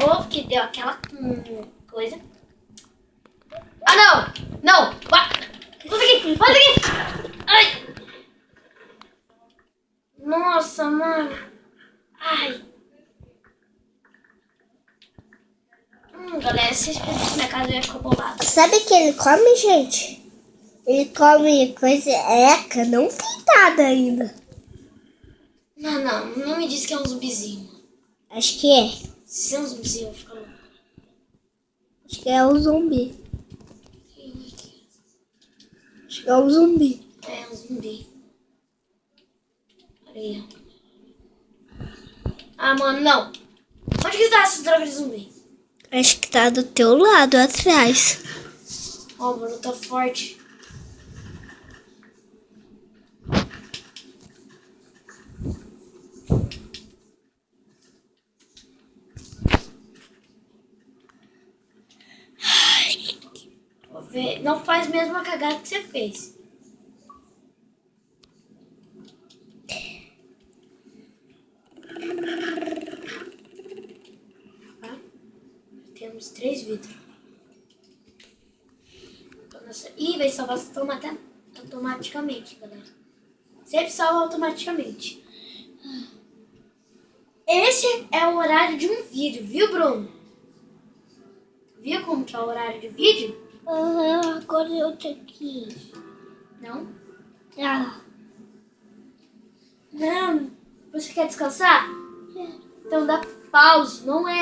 novo que deu aquela coisa. Ah, não! Não! Volta aqui! Volta aqui! Ai! Nossa, mano! Ai! Galera, se vocês pensam na minha casa, eu ia ficar bolado. Sabe o que ele come, gente? Ele come coisa eca, não fritada ainda. Não me diz que é um zumbizinho. Acho que é. Se é um zumbizinho, eu vou ficar louco. Acho que é o zumbi. Acho que é o zumbi. É um zumbi. Olha aí. Ah, mano, não. Onde que tá essa droga de zumbi? Acho que tá do teu lado, atrás. Ó, mano, tá forte. Vou ver. Não faz mesmo a cagada que você fez. Tá? Temos 3 vidros. Nossa. Ih, vai salvar automaticamente, galera. Sempre salva automaticamente. Esse é o horário de um vídeo, viu, Bruno? Viu como que é o horário de vídeo? Agora eu tô aqui. Não? Ah, Não. Você quer descansar? Então dá pause, não é?